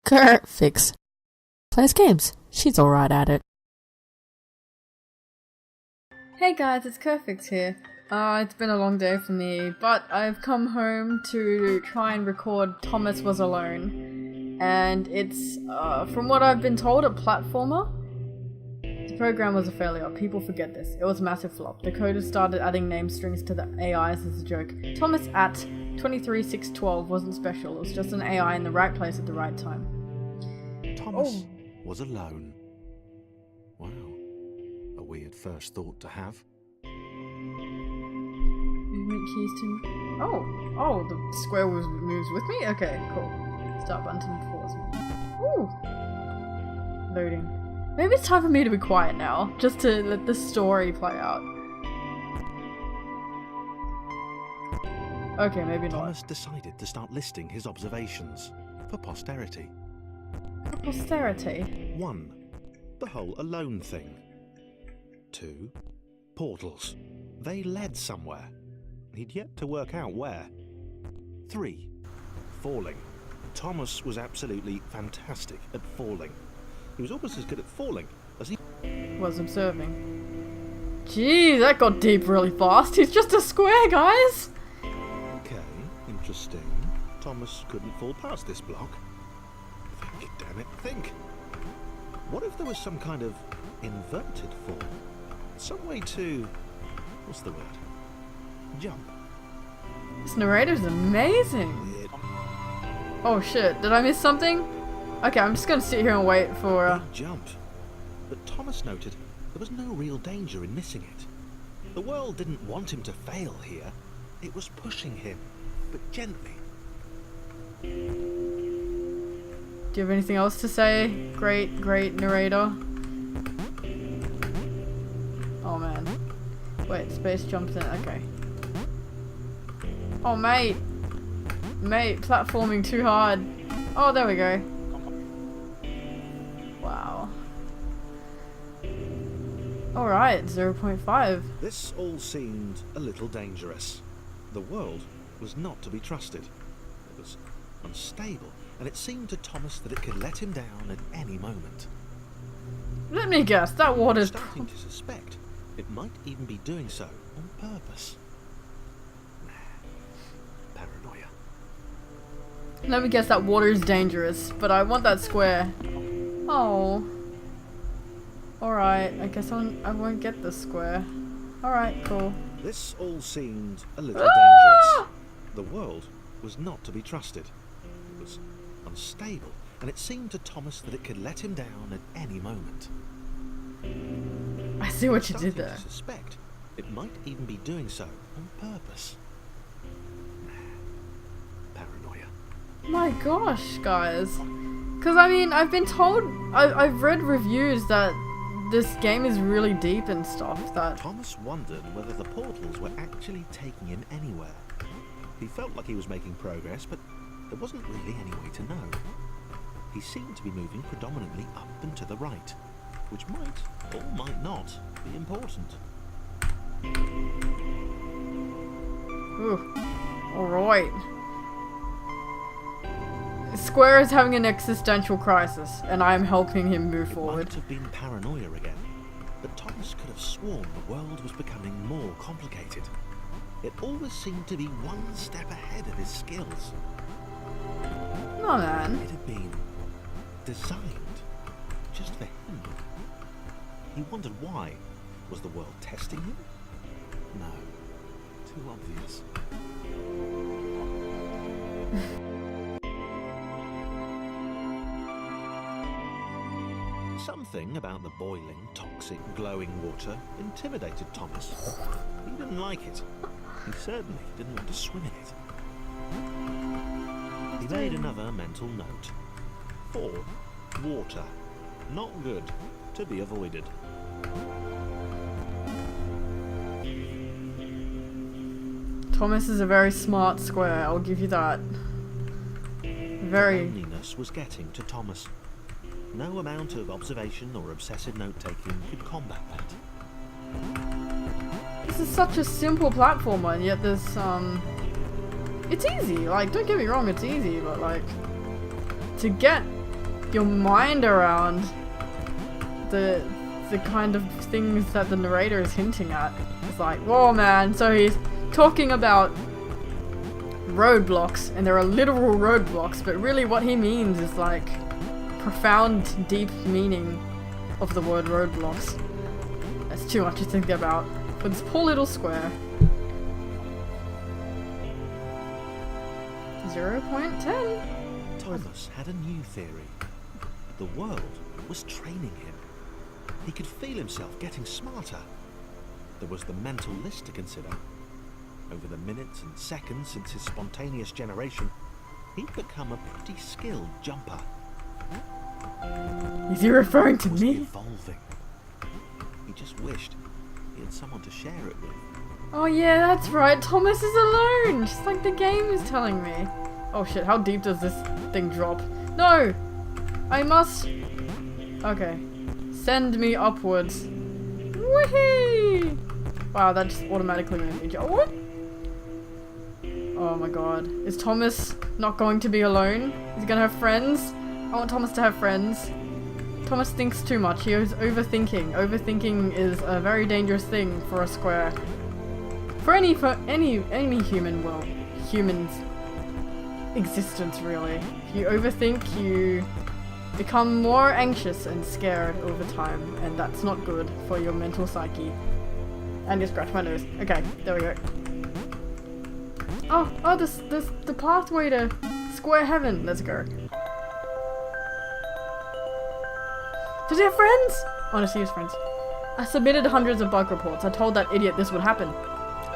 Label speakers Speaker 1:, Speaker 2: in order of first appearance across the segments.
Speaker 1: Kirfyx plays games. She's alright at it.
Speaker 2: Hey guys, it's Kirfyx here. It's been a long day for me, but I've come home to try and record Thomas Was Alone. And it's, from what I've been told, a platformer. The program was a failure. People forget this. It was a massive flop. The coders started adding name strings to the AIs as a joke. Thomas at 23612 wasn't special. It was just an AI in the right place at the right time.
Speaker 3: Thomas was alone. Wow. A weird first thought to have.
Speaker 2: Movement keys to... Oh, the square moves with me? Okay, cool. Start button to pause. Ooh! Loading. Maybe it's time for me to be quiet now, just to let the story play out. Okay, maybe not.
Speaker 3: Thomas decided to start listing his observations for posterity.
Speaker 2: For posterity?
Speaker 3: 1. The whole alone thing. 2. Portals. They led somewhere. He'd yet to work out where. 3. Falling. Thomas was absolutely fantastic at falling. He was almost as good at falling as he
Speaker 2: was observing. Jeez, that got deep really fast. He's just a square, guys!
Speaker 3: Okay, interesting. Thomas couldn't fall past this block. Think, damn it, think. What if there was some kind of inverted fall? Some way to... what's the word? Jump.
Speaker 2: This narrator's amazing! Oh shit, did I miss something? Okay, I'm just gonna sit here and wait for...
Speaker 3: He jumped. But Thomas noted there was no real danger in missing it. The world didn't want him to fail here. It was pushing him, but gently.
Speaker 2: Do you have anything else to say, great narrator? Oh man. Wait, space jumps in, okay. Oh mate! Mate, platforming too hard. Oh, there we go. Wow. Alright, 0.5.
Speaker 3: This all seemed a little dangerous. The world was not to be trusted. It was unstable, and it seemed to Thomas that it could let him down at any moment.
Speaker 2: Let me guess, that water's...
Speaker 3: Starting to suspect it might even be doing so on purpose. Paranoia.
Speaker 2: Let me guess, that water is dangerous, but I want that square. Oh. Alright, I guess I won't get the square. Alright, cool.
Speaker 3: This all seemed a little dangerous. The world was not to be trusted. It was unstable, and it seemed to Thomas that it could let him down at any moment.
Speaker 2: I see what you did there.
Speaker 3: To suspect it might even be doing so on purpose. Paranoia.
Speaker 2: My gosh, guys. Because, I mean, I've been told... I've read reviews that this game is really deep and stuff, that...
Speaker 3: Thomas wondered whether the portals were actually taking him anywhere. He felt like he was making progress, but there wasn't really any way to know. He seemed to be moving predominantly up and to the right, which might, or might not, be important.
Speaker 2: Ooh. Alright. Square is having an existential crisis, and I am helping him move forward.
Speaker 3: It might have been paranoia again, but Thomas could have sworn the world was becoming more complicated. It always seemed to be one step ahead of his skills.
Speaker 2: No, man.
Speaker 3: It had been designed just for him. He wondered why. Was the world testing him? No. Too obvious. Something about the boiling, toxic, glowing water intimidated Thomas. He didn't like it. He certainly didn't want to swim in it. He made another mental note. 4. Water. Not good. To be avoided.
Speaker 2: Thomas is a very smart square, I'll give you that. Very...
Speaker 3: Loneliness was getting to Thomas. No amount of observation or obsessive note-taking could combat that.
Speaker 2: This is such a simple platformer, and yet there's, it's easy, like, don't get me wrong, it's easy, but, like, to get your mind around the kind of things that the narrator is hinting at. It's like, whoa man, so he's talking about roadblocks, and there are literal roadblocks, but really what he means is like profound, deep meaning of the word roadblocks. That's too much to think about for this poor little square. 0.10.
Speaker 3: Thomas had a new theory. The world was training him. He could feel himself getting smarter. There was the mental list to consider. Over the minutes and seconds since his spontaneous generation, he'd become a pretty skilled jumper.
Speaker 2: Is he referring to
Speaker 3: He was
Speaker 2: me?
Speaker 3: evolving. He just wished he had someone to share it with.
Speaker 2: Oh yeah, that's right. Thomas is alone, just like the game is telling me. Oh shit, how deep does this thing drop? No! I must... Okay. Send me upwards. Whee! Wow, that just automatically made me jump. What? Oh my god. Is Thomas not going to be alone? Is he gonna have friends? I want Thomas to have friends. Thomas thinks too much. He is overthinking. Overthinking is a very dangerous thing for a square. For any human, well, human's existence really. If you overthink, you become more anxious and scared over time, and that's not good for your mental psyche. And you scratch my nose. Okay, there we go. Oh, this the pathway to square heaven. Let's go. Does he have friends? Honestly, he has friends. I submitted hundreds of bug reports. I told that idiot this would happen.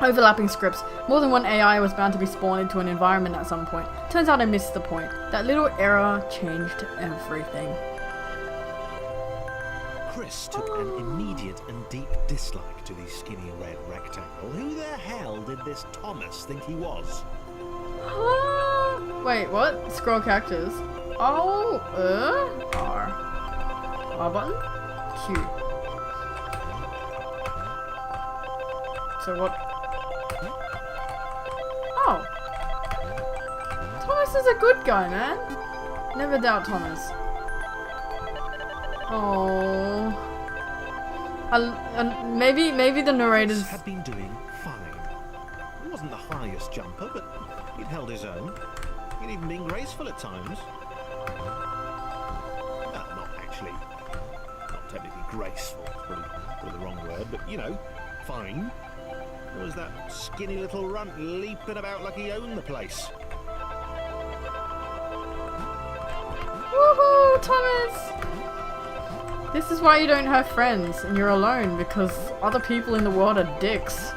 Speaker 2: Overlapping scripts. More than one AI was bound to be spawned into an environment at some point. Turns out I missed the point. That little error changed everything.
Speaker 3: Chris took an immediate and deep dislike to the skinny red rectangle. Who the hell did this Thomas think he was?
Speaker 2: Wait, what? Scroll characters. Oh, R. R button? Q. So what? Oh. Thomas is a good guy, man. Never doubt Thomas. Oh. Maybe the narrators
Speaker 3: had been doing fine. He wasn't the highest jumper, but he'd held his own. He'd even been graceful at times. Well, not technically graceful, probably the wrong word, but you know, fine. There was that skinny little runt leaping about like he owned the place.
Speaker 2: Woohoo, Thomas! This is why you don't have friends and you're alone, because other people in the world are dicks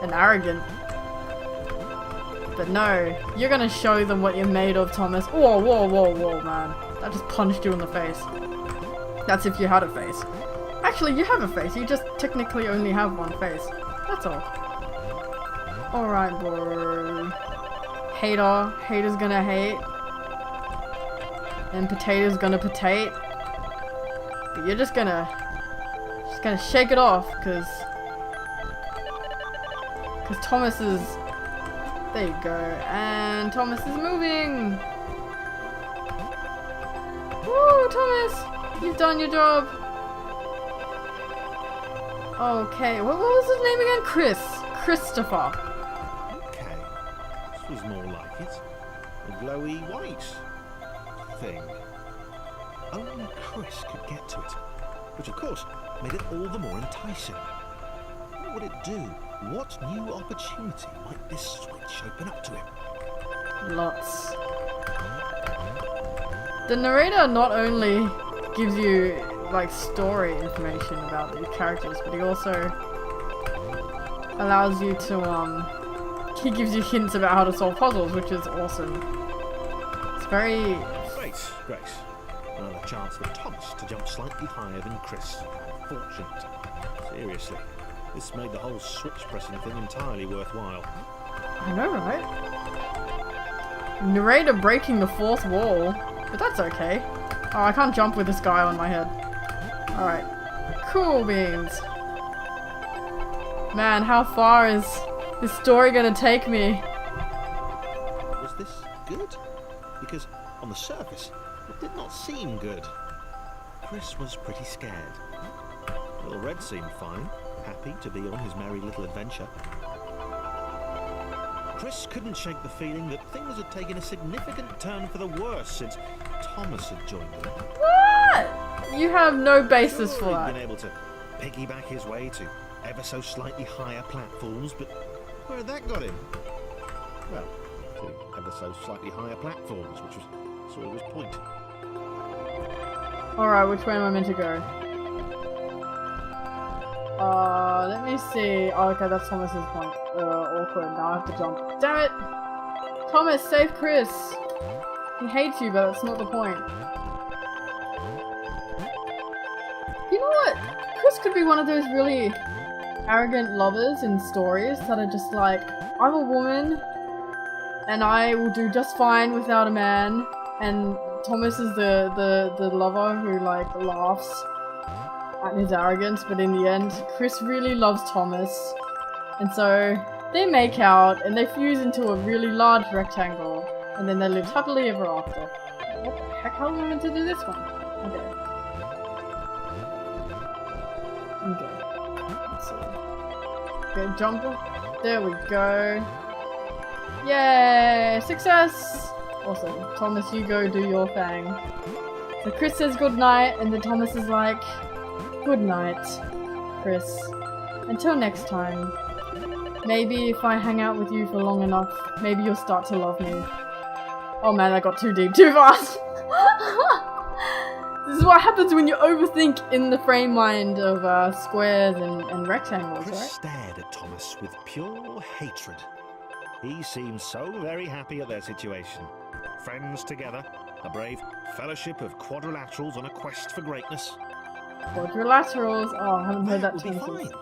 Speaker 2: and arrogant. But no, you're gonna show them what you're made of, Thomas. Whoa, whoa, whoa, whoa, man. That just punched you in the face. That's if you had a face. Actually, you have a face. You just technically only have one face. That's all. Alright, bro. Hater's gonna hate. And potato's gonna potate. But you're just gonna shake it off, cause Thomas is... There you go. And Thomas is moving! Woo, Thomas! You've done your job! Okay, what was his name again? Christopher.
Speaker 3: Okay, this was more like it. A glowy white thing. Only Chris could get to it, which of course made it all the more enticing. What would it do? What new opportunity might this switch open up to him?
Speaker 2: Lots. The narrator not only gives you like story information about the characters, but he also allows you to he gives you hints about how to solve puzzles, which is awesome. It's very...
Speaker 3: Great. Another chance for Thomas to jump slightly higher than Chris. Fortunate. Seriously, this made the whole switch pressing thing entirely worthwhile.
Speaker 2: I know, right? Narrator breaking the fourth wall, but that's okay. Oh, I can't jump with this guy on my head. Alright. Cool beans. Man, how far is this story gonna take me?
Speaker 3: Was this good? Because on the surface, it didn't did not seem good. Chris was pretty scared. Little Red seemed fine, happy to be on his merry little adventure. Chris couldn't shake the feeling that things had taken a significant turn for the worse since Thomas had joined them.
Speaker 2: What? You have no basis for
Speaker 3: He'd
Speaker 2: that.
Speaker 3: been able to piggyback his way to ever so slightly higher platforms, but where had that got him? Well, to ever so slightly higher platforms, which was sort of his point.
Speaker 2: Alright, which way am I meant to go? Let me see. Oh, okay, that's Thomas's point. Awkward. Now I have to jump. Damn it! Thomas, save Chris! He hates you, but that's not the point. You know what? Chris could be one of those really arrogant lovers in stories that are just like, I'm a woman, and I will do just fine without a man, and Thomas is the lover who, like, laughs at his arrogance, but in the end, Chris really loves Thomas, and so they make out, and they fuse into a really large rectangle, and then they live happily ever after. What the heck? How am I meant to do this one? Okay. Let's see. Okay, jump. There we go. Yay! Success! Awesome. Thomas, you go do your thing. So Chris says goodnight, and then Thomas is like, good night, Chris. Until next time. Maybe if I hang out with you for long enough, maybe you'll start to love me. Oh man, that got too deep too fast! This is what happens when you overthink in the frame mind of squares and rectangles,
Speaker 3: Chris
Speaker 2: right?
Speaker 3: stared at Thomas with pure hatred. He seemed so very happy at their situation. Friends together, a brave fellowship of quadrilaterals on a quest for greatness.
Speaker 2: Quadrilaterals. Oh, I haven't heard that
Speaker 3: would be
Speaker 2: term
Speaker 3: fine.
Speaker 2: since.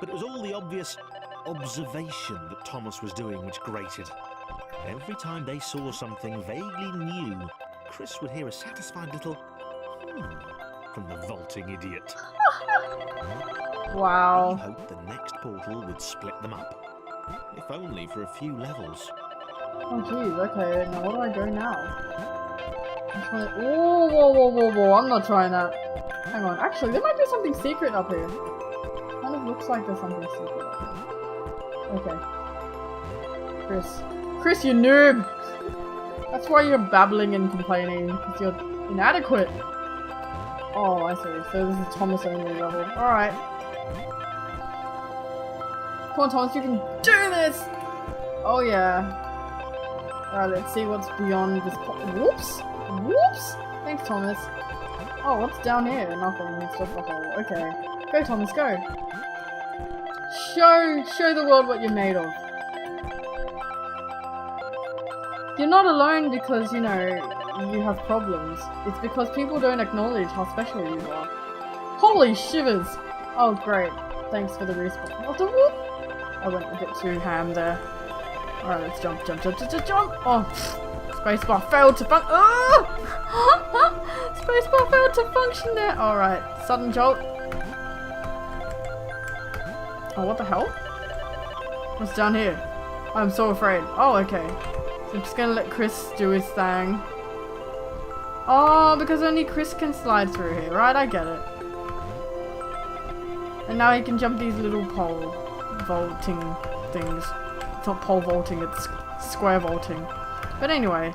Speaker 3: But it was all the obvious observation that Thomas was doing which grated. Every time they saw something vaguely new, Chris would hear a satisfied little from the vaulting idiot.
Speaker 2: Wow.
Speaker 3: He hoped the next portal would split them up, if only for a few levels.
Speaker 2: Oh jeez, okay, now where do I go now? Whoa, I'm not trying that. Hang on, actually, there might be something secret up here. Kind of looks like there's something secret up here. Okay. Chris, you noob! That's why you're babbling and complaining, because you're inadequate. Oh, I see, so this is Thomas only level. Alright. Come on, Thomas, you can do this! Oh yeah. Alright, let's see what's beyond this. Whoops! Whoops! Thanks, Thomas. Oh, what's down here? Nothing. It's just a hole. Okay. Go, Thomas, go! Show the world what you're made of. You're not alone because, you know, you have problems. It's because people don't acknowledge how special you are. Holy shivers! Oh, great. Thanks for the respawn. What the whoop? I went a bit too ham there. Alright, let's jump. Oh, spacebar failed to function. Oh! Spacebar failed to function there. Alright, sudden jolt. Oh, what the hell? What's down here? I'm so afraid. Oh, okay. So I'm just gonna let Chris do his thing. Oh, because only Chris can slide through here, right? I get it. And now he can jump these little pole vaulting things. It's not pole vaulting, it's square vaulting. But anyway,